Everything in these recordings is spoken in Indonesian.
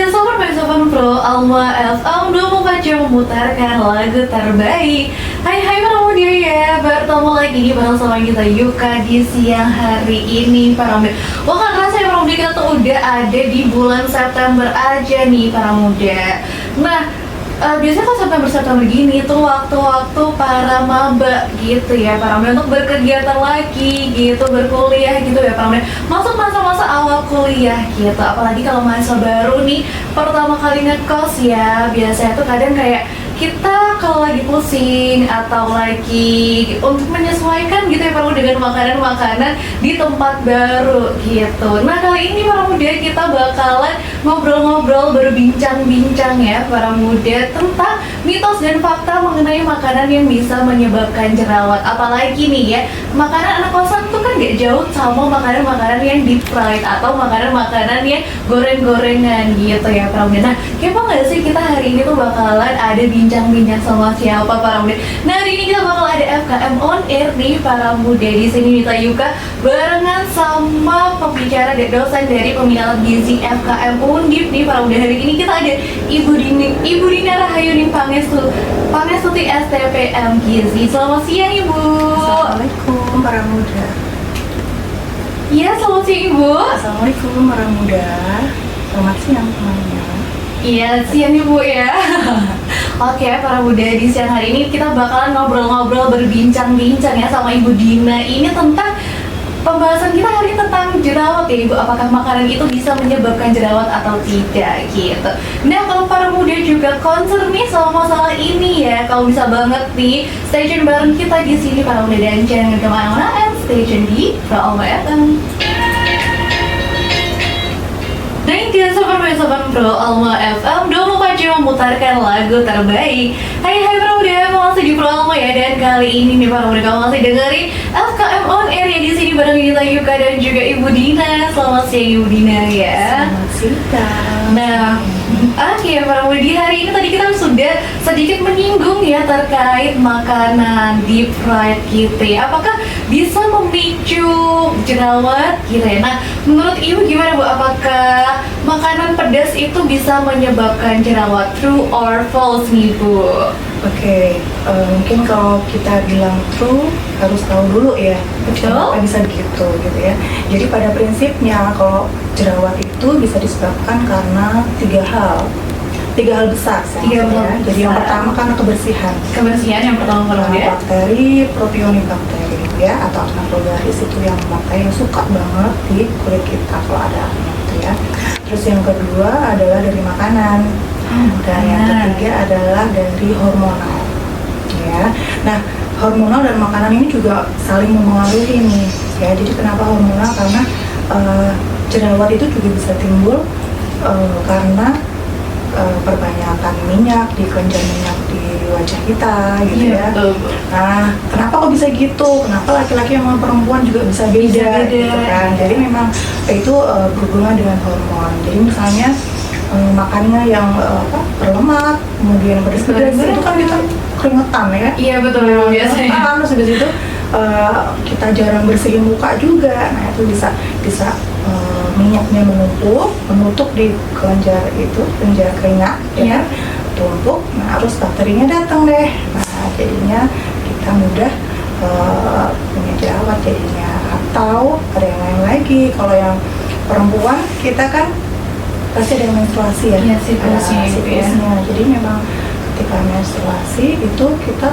Sobat Pro, Alma FM 24 jam memutarkan lagu terbaik. Hai para muda ya, bertemu lagi nih bareng sama kita Yuka di siang hari ini para muda. Wah kan rasanya para muda kita tuh udah ada di bulan September aja nih para muda. Nah, biasanya kalau September gini tuh waktu-waktu para maba gitu ya, para muda untuk berkegiatan lagi gitu, berkuliah gitu ya para muda. Masuk masa-masa awal kuliah gitu, apalagi kalau mahasiswa baru nih pertama kali ngekos ya, biasanya tuh kadang kayak kita kalau lagi pusing atau lagi untuk menyesuaikan gitu ya para muda dengan makanan-makanan di tempat baru gitu. Nah kali ini para muda kita bakalan ngobrol-ngobrol, berbincang-bincang ya para muda tentang mitos dan fakta mengenai makanan yang bisa menyebabkan jerawat. Apalagi nih ya, makanan anak kosan tuh kan gak jauh sama makanan-makanan yang deep fried atau makanan-makanan yang goreng-gorengan gitu ya para muda. Nah kepo gak sih kita hari ini tuh bakalan ada bincang-bincang sama siapa para muda. Nah hari ini kita bakal ada FKM on air nih para muda. Di sini Nita Yuka barengan sama pembicara dan dosen dari peminatan gizi FKM Undip nih para muda. Hari ini kita ada Ibu Dina Rahayuning Pangestuti STPM Gizi. Selamat siang Ibu. Assalamualaikum para muda. Iya selamat siang Ibu. Assalamualaikum para muda. Selamat siang semuanya. Iya siang Ibu ya. Oke para muda, di siang hari ini kita bakalan ngobrol-ngobrol, berbincang-bincang ya sama Ibu Dina. Ini tentang pembahasan kita hari ini tentang jerawat ya Ibu. Apakah makanan itu bisa menyebabkan jerawat atau tidak gitu. Nah kalau para muda juga concern nih sama masalah ini ya, kalau bisa banget nih stay tune bareng kita di sini para muda, dan jangan kemana-mana, and stay tune di Alma FM. Nah ini dia Sobat Pro, Alma FM 24 jam memutarkan lagu terbaik. Hai para muda, masih di Pro Alma ya. Dan kali ini nih para muda, kamu masih dengerin FKM on air ya, di sini bareng Nita Yuka dan juga Ibu Dina. Selamat siang Ibu Dina ya. Selamat siang. Nah, oke para muda, di hari ini tadi kita sudah sedikit menyinggung ya terkait makanan deep fried gitu ya. Apakah bisa memicu jerawat gitu ya? Nah, menurut Ibu gimana Bu? Apakah makanan pedas itu bisa menyebabkan jerawat? True or false nih Bu? Oke, mungkin kalau kita bilang true harus tahu dulu ya. Betul. Kenapa bisa gitu ya. Jadi pada prinsipnya kalau jerawat itu bisa disebabkan karena tiga hal besar Tiga hal ya. Jadi yang besar. pertama karena kebersihan. Kebersihan yang pertama kalau ya. Bakteri, propionibacter ya, atau Aspergillus itu yang bakteri yang suka banget di kulit kita kalau ada gitu ya. Terus yang kedua adalah dari makanan. Dan yang ketiga adalah dari hormonal ya. Nah hormonal dan makanan ini juga saling mempengaruhi nih ya. Jadi kenapa hormonal? Karena jerawat itu juga bisa timbul karena perbanyakan minyak di kelenjar minyak di wajah kita gitu ya. Nah kenapa kok bisa gitu? Kenapa laki-laki sama perempuan juga bisa beda gitu kan? Jadi memang itu berhubungan dengan hormon. Jadi misalnya makannya yang berlemak, kemudian pedas-pedas itu kan kita keringetan ya. Iya betul memang biasanya. Terus habis itu kita jarang bersihin muka juga. Nah itu bisa minyaknya menutup di kelenjar keringat ya, tumpuk. Nah terus bakterinya datang deh. Nah jadinya kita mudah punya jerawat jadinya. Atau ada yang lain lagi, kalau yang perempuan kita kan pasti ada menstruasi ya. Iya, siklusnya gitu ya. Jadi memang ketika menstruasi itu kita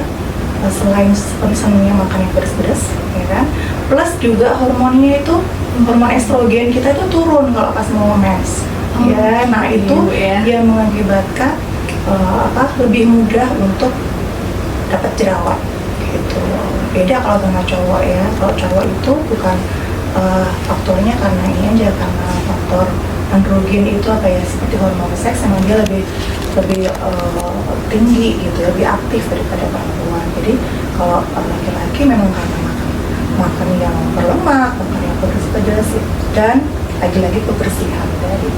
selain misalnya makan yang pedas-pedas ya kan, plus juga hormonnya itu, hormon estrogen kita itu turun kalau pas mau mens ya. Nah itu yang mengakibatkan lebih mudah untuk dapat jerawat gitu. Beda kalau sama cowok ya. Kalau cowok itu bukan faktornya karena ini aja, karena faktor androgen itu seperti hormon seks, emang dia lebih tinggi gitu, lebih aktif daripada perempuan. Jadi kalau laki-laki memang karena makan yang berlemak, makan yang pedas-pedas, dan lagi-lagi kebersihan dari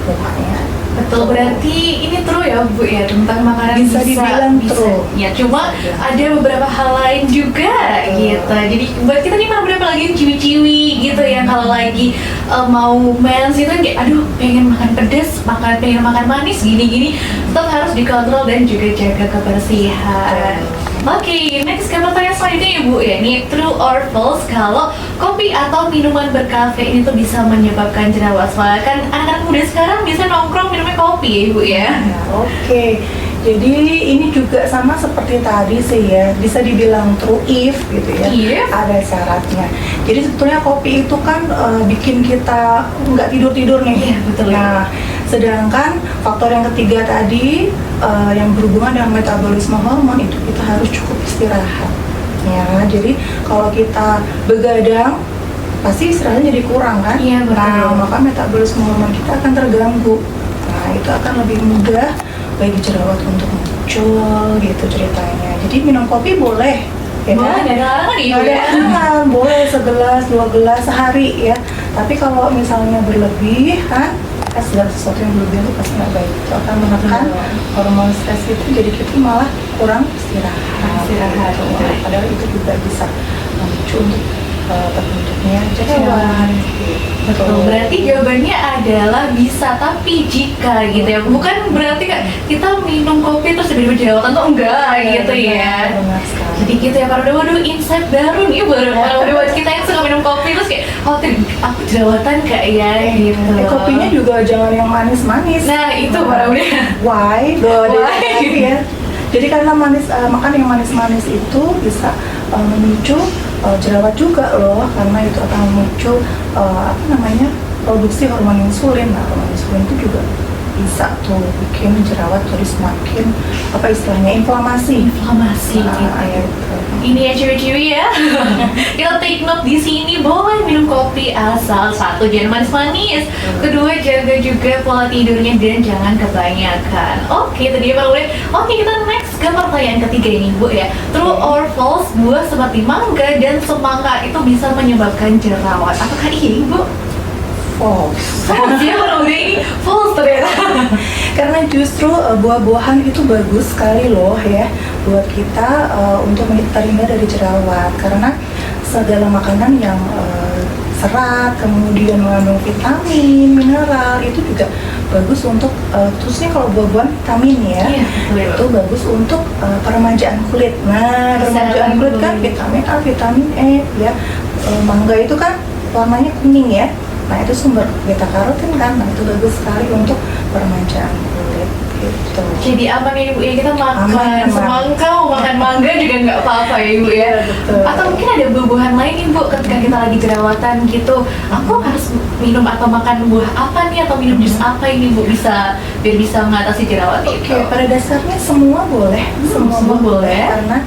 mukanya. Betul, berarti ini true ya Bu ya, tentang makanan Bisa dibilang true. Ya, cuma Bisa dibilang. ada beberapa hal lain juga gitu. Jadi buat kita nih beberapa lagi ciwi-ciwi gitu ya, kalau lagi mau mens itu kan kayak aduh pengen makan pedas, pengen makan manis gini-gini, tetap harus dikontrol dan juga jaga kebersihan. Oke, next ke pertanyaan selanjutnya ya Bu ya, ini true or false kalau kopi atau minuman berkafein itu bisa menyebabkan jerawat? Soalnya kan anak-anak muda sekarang bisa nongkrong minumnya kopi ya Bu ya. Nah, oke. Jadi ini juga sama seperti tadi sih ya, bisa dibilang true if gitu ya. Iya. Ada syaratnya. Jadi sebetulnya kopi itu kan bikin kita nggak tidur-tidur nih. Iya, betul. Nah, sedangkan faktor yang ketiga tadi yang berhubungan dengan metabolisme hormon itu kita harus cukup istirahat. Ya, jadi kalau kita begadang pasti istirahatnya jadi kurang kan? Iya, betul. Nah, maka metabolisme hormon kita akan terganggu. Nah, itu akan lebih mudah bagi jerawat untuk muncul gitu ceritanya. Jadi minum kopi boleh, ya Boleh, kan? nggak ada larangan ya, Nggak Bu, ada ya? larangan, boleh segelas, 2 gelas sehari ya. Tapi kalau misalnya berlebihan, kan segala sesuatu yang berlebihan itu pasti nggak baik. Itu akan menekan hormon stres itu, jadi kita malah kurang istirahat. Istirahat. Nah, padahal itu juga bisa memicu untuk terbentuknya jerawat. Betul, berarti jawabannya adalah bisa, tapi jika gitu ya. Bukan berarti kan kita minum kopi terus tiba-tiba jerawatan tuh enggak gitu ya. Benar sekali. Jadi gitu ya, para waduh insight baru nih buat kita yang suka minum kopi terus kayak aku jerawatan gak ya gitu. Kopinya juga jangan yang manis-manis. Nah itu para udah. Why? Why? Ya. Jadi karena makan yang manis-manis itu bisa memicu jerawat juga loh, karena itu akan memicu produksi hormon insulin. Nah, hormon insulin itu juga bisa tuh bikin jerawat jadi semakin inflamasi. Nah, Gitu. ini ya cewek-cewek ya. Kita take note di sini, boleh minum kopi asal satu jangan manis-manis, kedua jaga juga pola tidurnya dan jangan kebanyakan. Oke, tadi ya boleh. Oke, kita next ke pertanyaan ketiga ini Bu ya. True or false buah seperti mangga dan semangka itu bisa menyebabkan jerawat? Apakah iya Bu? False. Dia baru ini false ternyata. Karena justru buah-buahan itu bagus sekali loh ya buat kita untuk terhindar dari jerawat, karena segala makanan yang serat kemudian mengandung vitamin, mineral itu juga bagus untuk khususnya kalau buah-buahan vitamin ya. Iya, betul. Itu bagus untuk peremajaan kulit. Nah, peremajaan kulit kan vitamin A, vitamin E ya. Mangga itu kan warnanya kuning ya. Nah, itu sumber beta karotin kan. Nah, itu bagus sekali untuk peremajaan kulit gitu. Jadi aman ya Ibu ya, kita makan Aman. semangka, mau makan mangga juga nggak apa-apa ya Ibu ya. Betul. Atau mungkin ada buah-buahan lain nih Bu, ketika kita lagi jerawatan gitu, aku harus minum atau makan buah apa nih, atau minum jus apa ini Bu, biar bisa mengatasi jerawat itu? Oke, pada dasarnya semua boleh, semua boleh. karena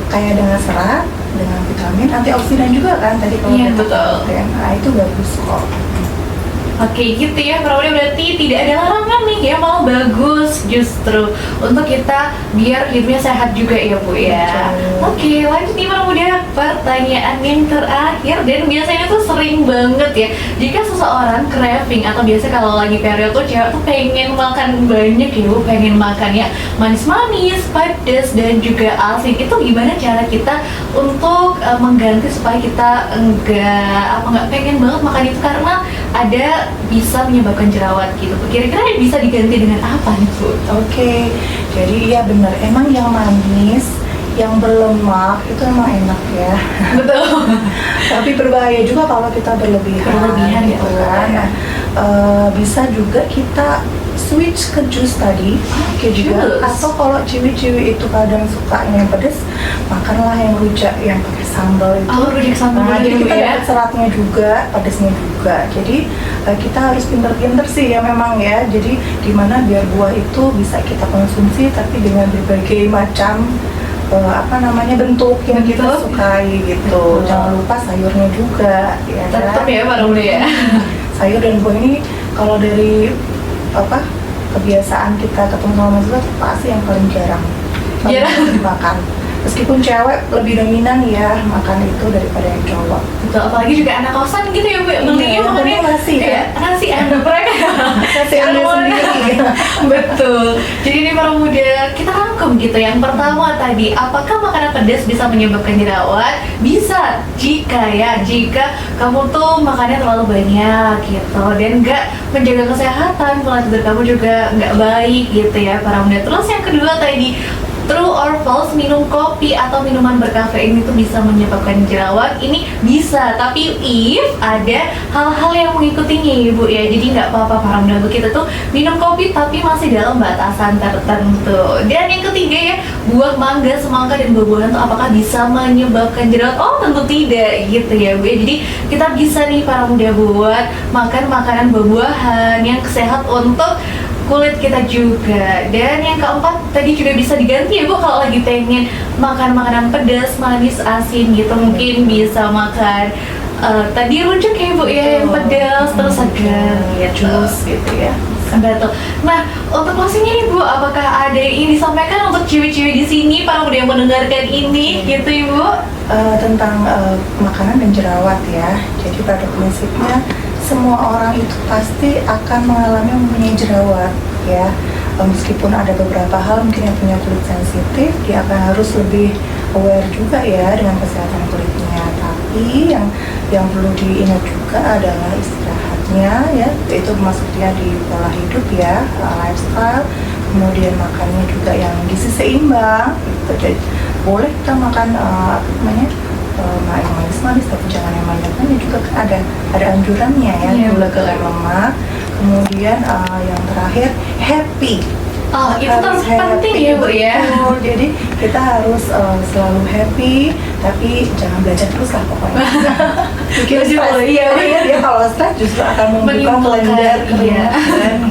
kaya dengan serat, dengan vitamin, antioksidan juga kan tadi kalau Iya, kita betul. katakan. Nah, itu bagus kok. Oke gitu ya, berarti tidak ada larangan nih ya, malah bagus justru untuk kita biar hidupnya sehat juga ya Bu ya. Betul. Oke, lanjut nih udah pertanyaan yang terakhir, dan biasanya tuh sering banget ya jika seseorang craving, atau biasa kalau lagi period tuh cewek tuh pengen makan banyak ya Bu, pengen makan ya manis-manis, pedas dan juga asin. Itu gimana cara kita untuk mengganti supaya kita nggak pengen banget makan itu, karena ada bisa menyebabkan jerawat gitu. Kira-kira bisa diganti dengan apa nih Bu? Oke, jadi iya benar, emang yang manis, yang berlemak itu emang enak ya. Betul. Tapi berbahaya juga kalau kita berlebihan gitu kan. ya. Bisa juga kita switch ke jus tadi. Oke juga. Jus. Atau kalau ciwi-ciwi itu kadang sukanya yang pedas, makanlah yang rujak yang pakai sambal itu. Oh, rujak sambal Nah, jadi dulu kita ya. dapat seratnya juga, pedasnya juga. Jadi kita harus pinter-pinter sih ya memang ya. Jadi gimana biar buah itu bisa kita konsumsi tapi dengan berbagai macam bentuk yang kita Bentuk. sukai gitu. Betul. Jangan lupa sayurnya juga ya kan? Tetap ya Pak Rudi ya. Sayur dan buah ini kalau dari kebiasaan kita ketemu sama mahasiswa itu pasti yang paling jarang Jarang. dimakan. meskipun cewek lebih dominan ya makan itu daripada yang cowok. Betul, apalagi juga anak kosan gitu ya Bu, belinya yang makannya penting nasi kan? iya, nasi enak mereka. Nasi Anda sendiri. Betul. Jadi ini para muda, kita rangkum gitu. Yang pertama tadi, apakah makanan pedas bisa menyebabkan jerawat? Bisa, jika kamu tuh makannya terlalu banyak gitu dan nggak menjaga kesehatan, pola tidur kamu juga nggak baik gitu ya para muda. Terus yang kedua tadi, true or false, minum kopi atau minuman berkafein itu bisa menyebabkan jerawat? Ini bisa, tapi if ada hal-hal yang mengikutinya Ibu ya. Jadi nggak apa-apa para muda kita tuh minum kopi tapi masih dalam batasan tertentu. Dan yang ketiga ya, buah mangga, semangka dan buah-buahan tuh apakah bisa menyebabkan jerawat? Oh tentu tidak gitu ya Bu. Jadi kita bisa nih para muda buat makan makanan buah-buahan yang sehat untuk kulit kita juga. Dan yang keempat tadi juga bisa diganti ya Bu, kalau lagi pengen makan makanan pedas, manis, asin gitu mungkin bisa makan tadi rujak ya Bu ya, yang pedas terus segar gitu, jus gitu ya. Betul. Nah, untuk closingnya nih Bu, apakah ada yang ingin disampaikan untuk cewek-cewek di sini, para muda yang mendengarkan ini gitu Ibu? Tentang makanan dan jerawat ya. Jadi pada prinsipnya semua orang itu pasti akan mengalami mempunyai jerawat ya. Meskipun ada beberapa hal mungkin yang punya kulit sensitif, dia akan harus lebih aware juga ya dengan kesehatan kulitnya. Tapi yang perlu diingat juga adalah istirahatnya ya, yaitu maksudnya di pola hidup ya, lifestyle, kemudian makannya juga yang gizi seimbang gitu. Jadi boleh kita makan yang manis-manis tapi jangan yang banyak-banyak juga, kan ada anjurannya ya, gula lemak. Kemudian yang terakhir happy. Oh, itu penting ya Bu ya. Betul. Jadi kita harus selalu happy, tapi jangan belajar terus lah pokoknya. Bikin stres. Iya, dia kalau stres justru akan membuka kelendar dan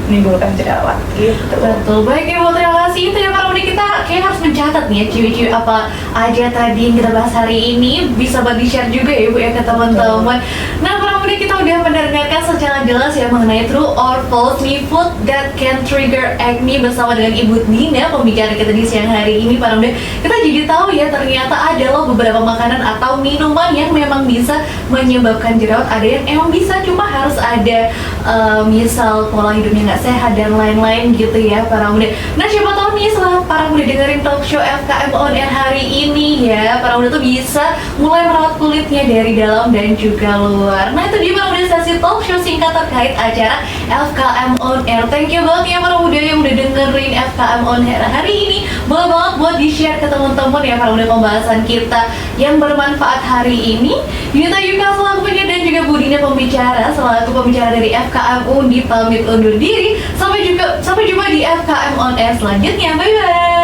menimbulkan jerawat gitu. Betul, baik Ibu, terima kasih. Itu ya para muda, kita kayak harus mencatat nih ya cewek-cewek apa aja tadi yang kita bahas hari ini, bisa buat di-share juga ya Bu ya ke teman-teman. Nah para muda, kita udah mendengarkan secara jelas ya mengenai true or false nih food that can trigger acne bersama dengan Ibu Dina, pembicara kita di siang hari ini para muda. Kita jadi tahu ya ternyata ada loh beberapa makanan atau minuman yang memang bisa menyebabkan jerawat. Ada yang emang bisa, cuma harus ada misal pola hidupnya nggak sehat dan lain-lain gitu ya para muda. Nah siapa tahu nih setelah para muda dengerin talk show FKM On Air hari ini ya, para muda tuh bisa mulai merawat kulitnya dari dalam dan juga luar. Nah itu dia para muda, sesi talk show singkat terkait acara FKM On Air. Thank you banget ya para muda yang udah dengerin FKM On Air hari ini. Boleh banget buat di-share ke teman-teman ya para muda pembahasan kita yang bermanfaat hari ini. Yunita Yuka selaku penyiar dan juga Budina pembicara selaku pembicara dari FKM Undi pamit undur diri. Sampai jumpa di FKM On Air selanjutnya. Bye bye.